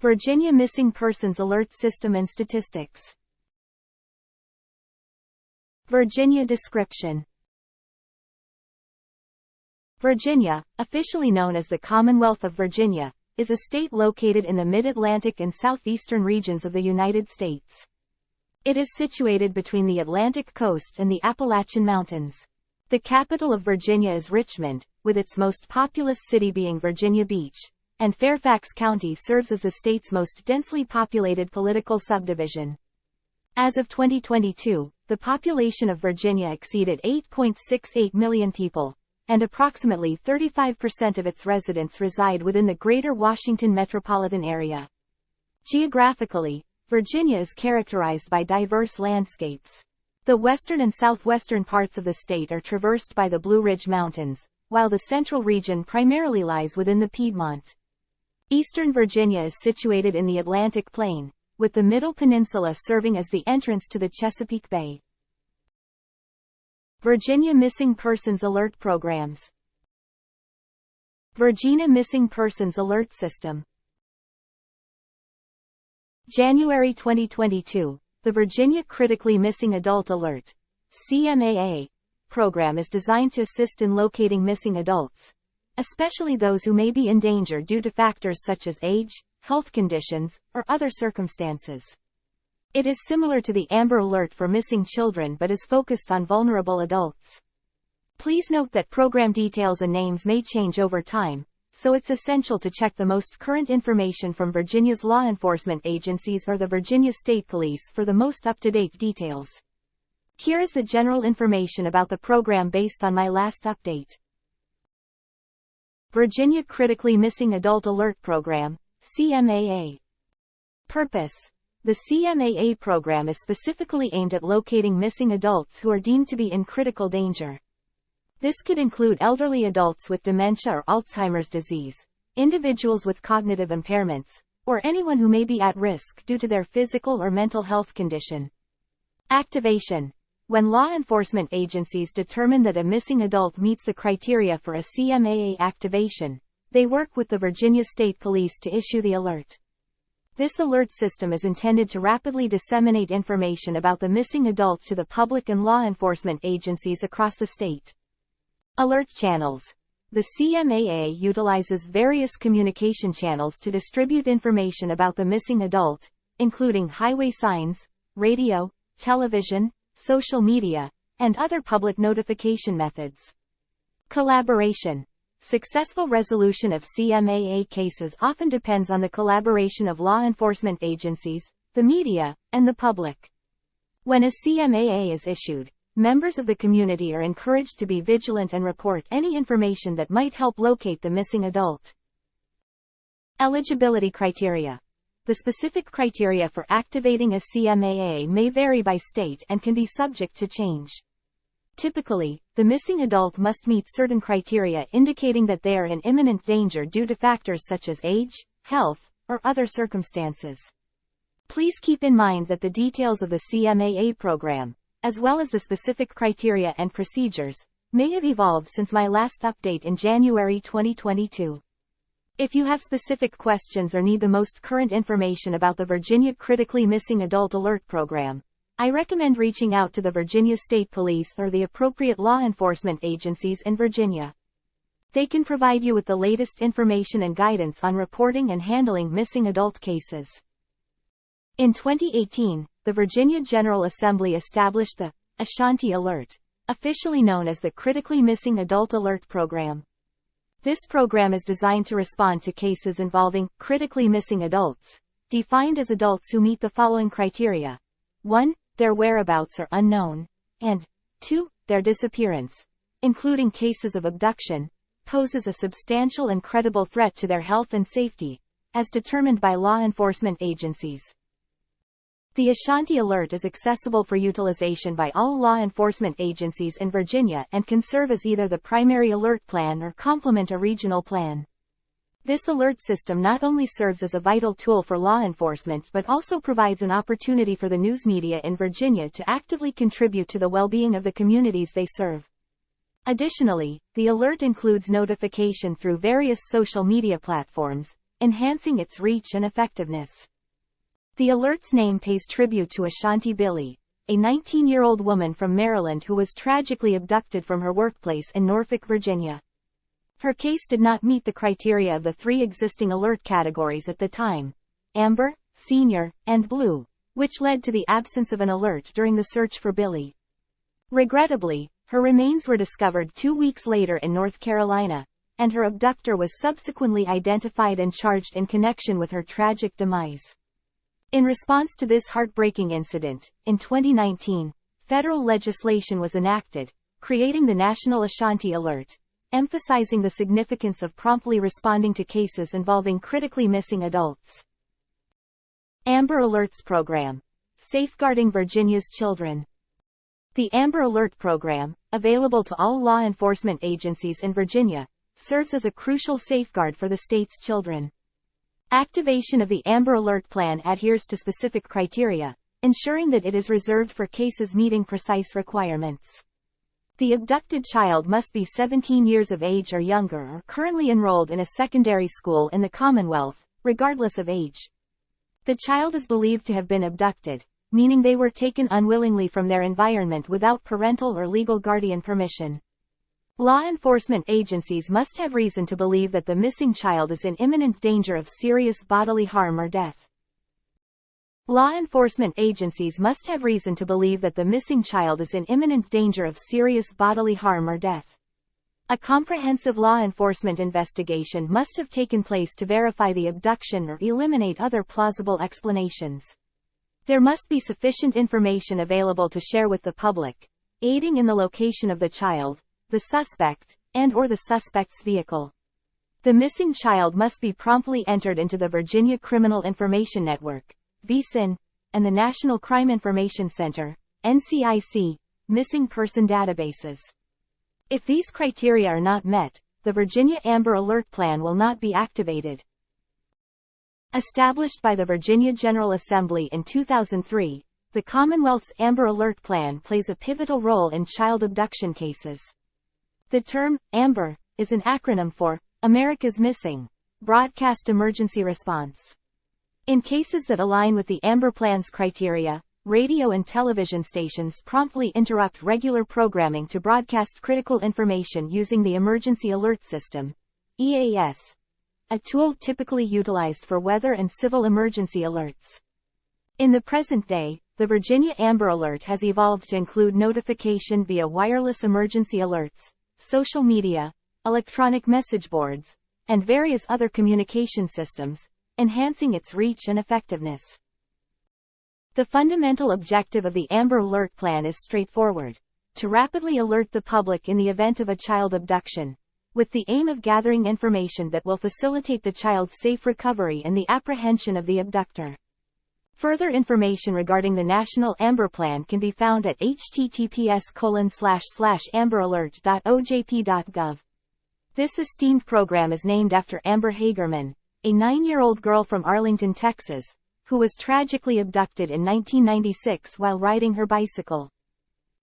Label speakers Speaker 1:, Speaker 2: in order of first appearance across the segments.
Speaker 1: Virginia Missing Persons Alert System and Statistics. Virginia description. Virginia, officially known as the Commonwealth of Virginia, is a state located in the mid-Atlantic and southeastern regions of the United States. It is situated between the Atlantic coast and the Appalachian Mountains. The capital of Virginia is Richmond, with its most populous city being Virginia Beach, and Fairfax County serves as the state's most densely populated political subdivision. As of 2022, the population of Virginia exceeded 8.68 million people, and approximately 35% of its residents reside within the Greater Washington metropolitan area. Geographically, Virginia is characterized by diverse landscapes. The western and southwestern parts of the state are traversed by the Blue Ridge Mountains, while the central region primarily lies within the Piedmont. Eastern Virginia is situated in the Atlantic Plain, with the Middle Peninsula serving as the entrance to the Chesapeake Bay. Virginia Missing Persons Alert Programs. Virginia Missing Persons Alert System. January 2022, the Virginia Critically Missing Adult Alert (CMAA) program is designed to assist in locating missing adults, especially those who may be in danger due to factors such as age, health conditions, or other circumstances. It is similar to the Amber Alert for missing children but is focused on vulnerable adults. Please note that program details and names may change over time, so it's essential to check the most current information from Virginia's law enforcement agencies or the Virginia State Police for the most up-to-date details. Here is the general information about the program based on my last update. Virginia Critically Missing Adult Alert Program, CMAA. Purpose. The CMAA program is specifically aimed at locating missing adults who are deemed to be in critical danger. This could include elderly adults with dementia or Alzheimer's disease, individuals with cognitive impairments, or anyone who may be at risk due to their physical or mental health condition. Activation. When law enforcement agencies determine that a missing adult meets the criteria for a CMAA activation, they work with the Virginia State Police to issue the alert. This alert system is intended to rapidly disseminate information about the missing adult to the public and law enforcement agencies across the state. Alert channels. The CMAA utilizes various communication channels to distribute information about the missing adult, including highway signs, radio, television, social media, and other public notification methods. Collaboration. Successful resolution of CMAA cases often depends on the collaboration of law enforcement agencies, the media, and the public. When a CMAA is issued, members of the community are encouraged to be vigilant and report any information that might help locate the missing adult. Eligibility criteria. The specific criteria for activating a CMAA may vary by state and can be subject to change. Typically, the missing adult must meet certain criteria indicating that they are in imminent danger due to factors such as age, health, or other circumstances. Please keep in mind that the details of the CMAA program, as well as the specific criteria and procedures, may have evolved since my last update in January 2022. If you have specific questions or need the most current information about the Virginia Critically Missing Adult Alert Program, I recommend reaching out to the Virginia State Police or the appropriate law enforcement agencies in Virginia. They can provide you with the latest information and guidance on reporting and handling missing adult cases. In 2018, the Virginia General Assembly established the Ashanti Alert, officially known as the Critically Missing Adult Alert Program. This program is designed to respond to cases involving critically missing adults, defined as adults who meet the following criteria. 1. Their whereabouts are unknown, and 2. Their disappearance, including cases of abduction, poses a substantial and credible threat to their health and safety, as determined by law enforcement agencies. The Ashanti Alert is accessible for utilization by all law enforcement agencies in Virginia and can serve as either the primary alert plan or complement a regional plan. This alert system not only serves as a vital tool for law enforcement but also provides an opportunity for the news media in Virginia to actively contribute to the well-being of the communities they serve. Additionally, the alert includes notification through various social media platforms, enhancing its reach and effectiveness. The alert's name pays tribute to Ashanti Billy, a 19-year-old woman from Maryland who was tragically abducted from her workplace in Norfolk, Virginia. Her case did not meet the criteria of the 3 existing alert categories at the time: Amber, Senior, and Blue, which led to the absence of an alert during the search for Billy. Regrettably, her remains were discovered 2 weeks later in North Carolina, and her abductor was subsequently identified and charged in connection with her tragic demise. In response to this heartbreaking incident, in 2019, federal legislation was enacted, creating the National Ashanti Alert, emphasizing the significance of promptly responding to cases involving critically missing adults. Amber Alerts Program. Safeguarding Virginia's Children. The Amber Alert Program, available to all law enforcement agencies in Virginia, serves as a crucial safeguard for the state's children. Activation of the Amber Alert Plan adheres to specific criteria, ensuring that it is reserved for cases meeting precise requirements. The abducted child must be 17 years of age or younger or currently enrolled in a secondary school in the Commonwealth, regardless of age. The child is believed to have been abducted, meaning they were taken unwillingly from their environment without parental or legal guardian permission. Law enforcement agencies must have reason to believe that the missing child is in imminent danger of serious bodily harm or death. Law enforcement agencies must have reason to believe that the missing child is in imminent danger of serious bodily harm or death. A comprehensive law enforcement investigation must have taken place to verify the abduction or eliminate other plausible explanations. There must be sufficient information available to share with the public, aiding in the location of the child, the suspect, and/or the suspect's vehicle. The missing child must be promptly entered into the Virginia Criminal Information Network, VCIN, and the National Crime Information Center, NCIC, missing person databases. If these criteria are not met, the Virginia Amber Alert Plan will not be activated. Established by the Virginia General Assembly in 2003, the Commonwealth's Amber Alert Plan plays a pivotal role in child abduction cases. The term, AMBER, is an acronym for America's Missing Broadcast Emergency Response. In cases that align with the AMBER Plan's criteria, radio and television stations promptly interrupt regular programming to broadcast critical information using the Emergency Alert System, EAS, a tool typically utilized for weather and civil emergency alerts. In the present day, the Virginia Amber Alert has evolved to include notification via wireless emergency alerts, social media, electronic message boards, and various other communication systems, enhancing its reach and effectiveness. The fundamental objective of the Amber Alert Plan is straightforward: to rapidly alert the public in the event of a child abduction, with the aim of gathering information that will facilitate the child's safe recovery and the apprehension of the abductor. Further information regarding the National Amber Plan can be found at https://amberalert.ojp.gov. This esteemed program is named after Amber Hagerman, a 9-year-old girl from Arlington, Texas, who was tragically abducted in 1996 while riding her bicycle.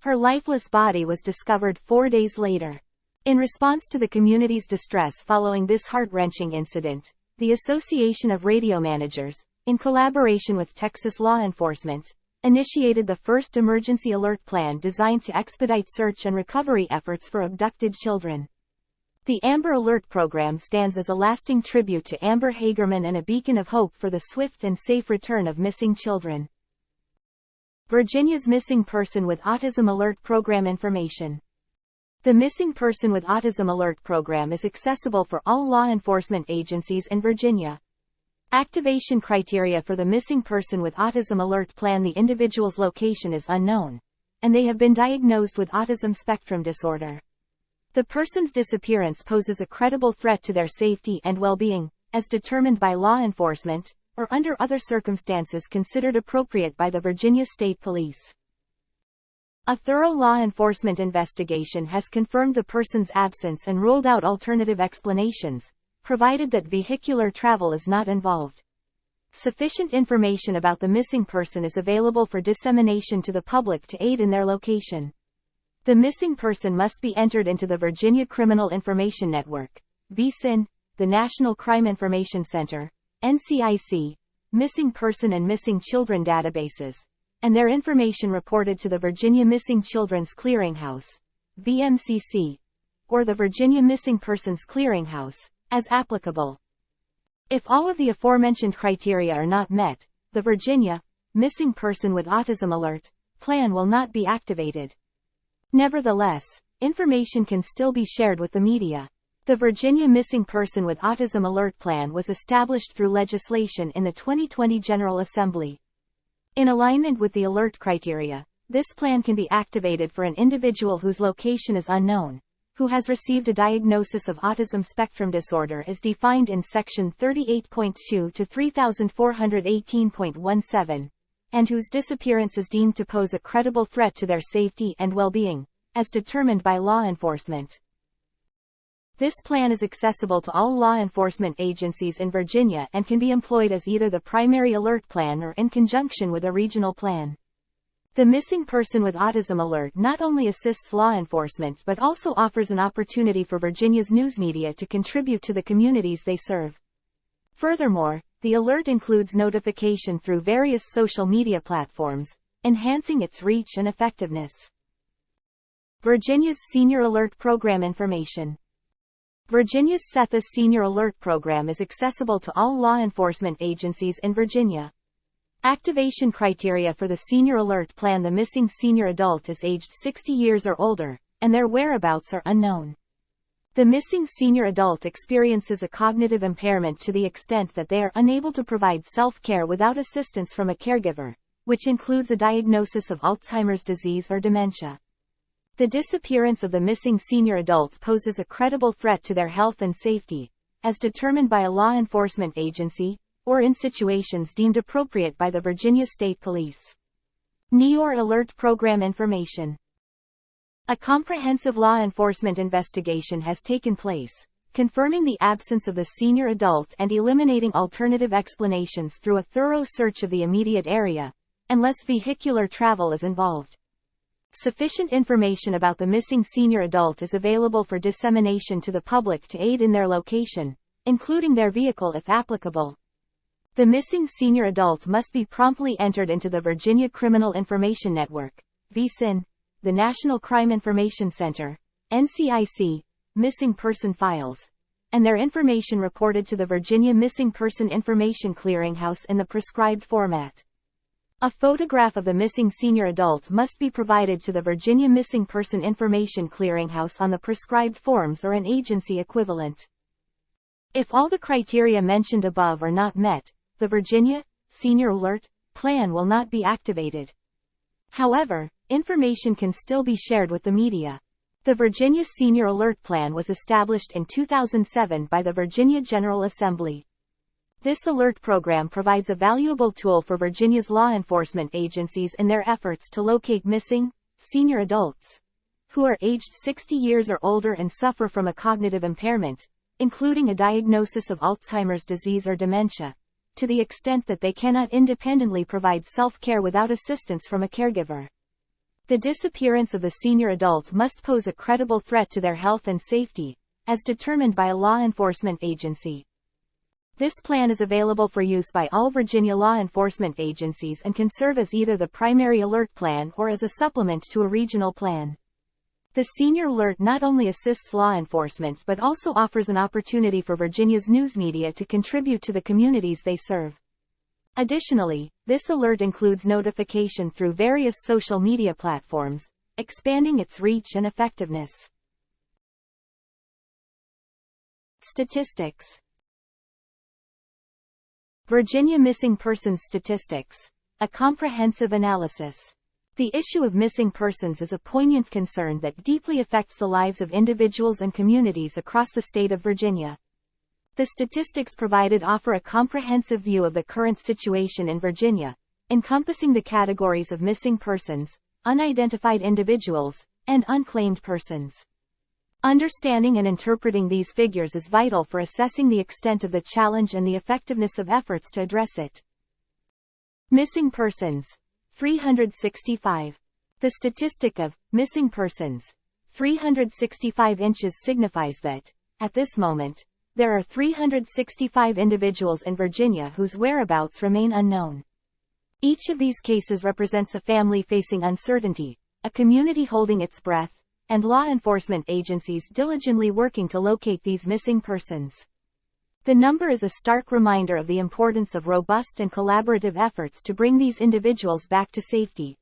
Speaker 1: Her lifeless body was discovered 4 days later. In response to the community's distress following this heart-wrenching incident, the Association of Radio Managers, in collaboration with Texas law enforcement, initiated the first emergency alert plan designed to expedite search and recovery efforts for abducted children. The Amber Alert Program stands as a lasting tribute to Amber Hagerman and a beacon of hope for the swift and safe return of missing children. Virginia's Missing Person with Autism Alert Program information. The Missing Person with Autism Alert Program is accessible for all law enforcement agencies in Virginia. Activation criteria for the Missing Person with Autism Alert Plan: the individual's location is unknown, and they have been diagnosed with autism spectrum disorder. The person's disappearance poses a credible threat to their safety and well-being, as determined by law enforcement, or under other circumstances considered appropriate by the Virginia State Police. A thorough law enforcement investigation has confirmed the person's absence and ruled out alternative explanations, provided that vehicular travel is not involved. Sufficient information about the missing person is available for dissemination to the public to aid in their location. The missing person must be entered into the Virginia Criminal Information Network, VCIN, the National Crime Information Center, NCIC, missing person and missing children databases, and their information reported to the Virginia Missing Children's Clearinghouse, VMCC, or the Virginia Missing Persons Clearinghouse, as applicable. If all of the aforementioned criteria are not met, the Virginia Missing Person with Autism Alert plan will not be activated. Nevertheless, information can still be shared with the media. The Virginia Missing Person with Autism Alert Plan was established through legislation in the 2020 General Assembly. In alignment with the alert criteria, this plan can be activated for an individual whose location is unknown, who has received a diagnosis of autism spectrum disorder as defined in Section 38.2 to 3418.17, and whose disappearance is deemed to pose a credible threat to their safety and well-being, as determined by law enforcement. This plan is accessible to all law enforcement agencies in Virginia and can be employed as either the primary alert plan or in conjunction with a regional plan. The Missing Person with Autism Alert not only assists law enforcement but also offers an opportunity for Virginia's news media to contribute to the communities they serve. Furthermore, the alert includes notification through various social media platforms, enhancing its reach and effectiveness. Virginia's Senior Alert Program information. Virginia's SETHA Senior Alert Program is accessible to all law enforcement agencies in Virginia. Activation criteria for the Senior Alert Plan: the missing senior adult is aged 60 years or older, and their whereabouts are unknown. The missing senior adult experiences a cognitive impairment to the extent that they are unable to provide self-care without assistance from a caregiver, which includes a diagnosis of Alzheimer's disease or dementia. The disappearance of the missing senior adult poses a credible threat to their health and safety, as determined by a law enforcement agency, or in situations deemed appropriate by the Virginia State Police. NEOR Alert Program information. A comprehensive law enforcement investigation has taken place, confirming the absence of the senior adult and eliminating alternative explanations through a thorough search of the immediate area, unless vehicular travel is involved. Sufficient information about the missing senior adult is available for dissemination to the public to aid in their location, including their vehicle if applicable. The missing senior adult must be promptly entered into the Virginia Criminal Information Network, VCIN, the National Crime Information Center, NCIC, missing person files, and their information reported to the Virginia Missing Person Information Clearinghouse in the prescribed format. A photograph of the missing senior adult must be provided to the Virginia Missing Person Information Clearinghouse on the prescribed forms or an agency equivalent. If all the criteria mentioned above are not met, the Virginia Senior Alert Plan will not be activated. However, information can still be shared with the media. The Virginia Senior Alert Plan was established in 2007 by the Virginia General Assembly. This alert program provides a valuable tool for Virginia's law enforcement agencies in their efforts to locate missing senior adults who are aged 60 years or older and suffer from a cognitive impairment, including a diagnosis of Alzheimer's disease or dementia, to the extent that they cannot independently provide self-care without assistance from a caregiver. The disappearance of the senior adult must pose a credible threat to their health and safety, as determined by a law enforcement agency. This plan is available for use by all Virginia law enforcement agencies and can serve as either the primary alert plan or as a supplement to a regional plan. The Senior Alert not only assists law enforcement but also offers an opportunity for Virginia's news media to contribute to the communities they serve. Additionally, this alert includes notification through various social media platforms, expanding its reach and effectiveness. Statistics. Virginia Missing Persons Statistics. A comprehensive analysis. The issue of missing persons is a poignant concern that deeply affects the lives of individuals and communities across the state of Virginia. The statistics provided offer a comprehensive view of the current situation in Virginia, encompassing the categories of missing persons, unidentified individuals, and unclaimed persons. Understanding and interpreting these figures is vital for assessing the extent of the challenge and the effectiveness of efforts to address it. Missing persons. 365. The statistic of missing persons 365 inches signifies that, at this moment, there are 365 individuals in Virginia whose whereabouts remain unknown. Each of these cases represents a family facing uncertainty, a community holding its breath, and law enforcement agencies diligently working to locate these missing persons. The number is a stark reminder of the importance of robust and collaborative efforts to bring these individuals back to safety.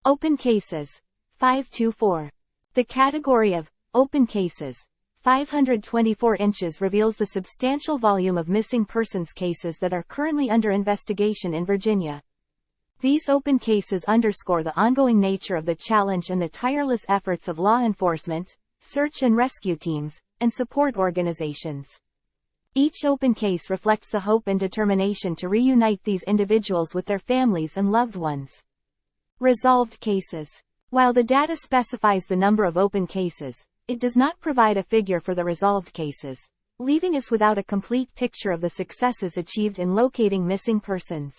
Speaker 1: Open cases. 524. The category of open cases, 524 inches, reveals the substantial volume of missing persons cases that are currently under investigation in Virginia. These open cases underscore the ongoing nature of the challenge and the tireless efforts of law enforcement, search and rescue teams, and support organizations. Each open case reflects the hope and determination to reunite these individuals with their families and loved ones. Resolved cases. While the data specifies the number of open cases, it does not provide a figure for the resolved cases, leaving us without a complete picture of the successes achieved in locating missing persons.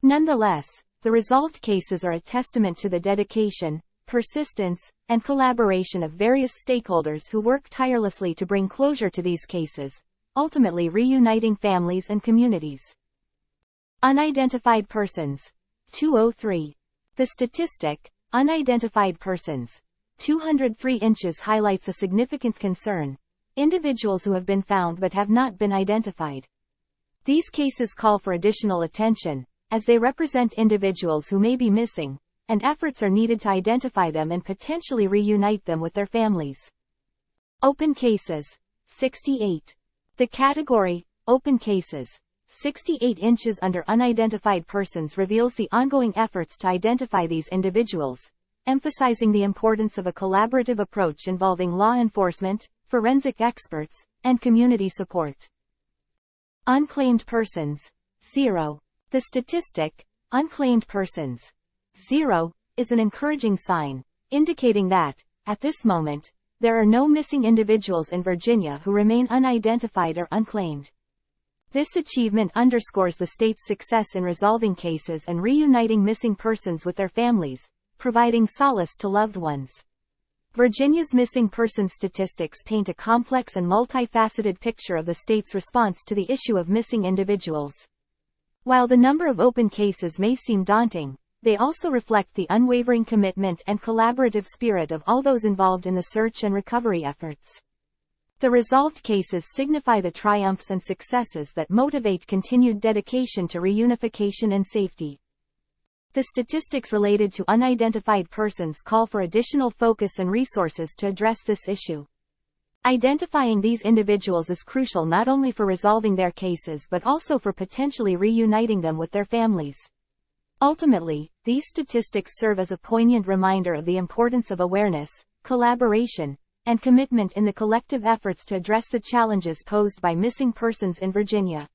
Speaker 1: Nonetheless, the resolved cases are a testament to the dedication, persistence, and collaboration of various stakeholders who work tirelessly to bring closure to these cases, ultimately reuniting families and communities. Unidentified persons. 203. The statistic, unidentified persons, 203 inches, highlights a significant concern: individuals who have been found but have not been identified. These cases call for additional attention, as they represent individuals who may be missing, and efforts are needed to identify them and potentially reunite them with their families. Open cases. 68. The category, open cases, 68 inches under unidentified persons, reveals the ongoing efforts to identify these individuals, emphasizing the importance of a collaborative approach involving law enforcement, forensic experts, and community support. Unclaimed persons. 0. The statistic, unclaimed persons, 0, is an encouraging sign, indicating that, at this moment, there are no missing individuals in Virginia who remain unidentified or unclaimed. This achievement underscores the state's success in resolving cases and reuniting missing persons with their families, providing solace to loved ones. Virginia's missing persons statistics paint a complex and multifaceted picture of the state's response to the issue of missing individuals. While the number of open cases may seem daunting, they also reflect the unwavering commitment and collaborative spirit of all those involved in the search and recovery efforts. The resolved cases signify the triumphs and successes that motivate continued dedication to reunification and safety. The statistics related to unidentified persons call for additional focus and resources to address this issue. Identifying these individuals is crucial not only for resolving their cases but also for potentially reuniting them with their families. Ultimately, these statistics serve as a poignant reminder of the importance of awareness, collaboration, and commitment in the collective efforts to address the challenges posed by missing persons in Virginia.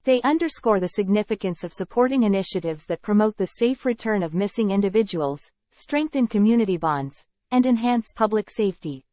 Speaker 1: They underscore the significance of supporting initiatives that promote the safe return of missing individuals, strengthen community bonds, and enhance public safety.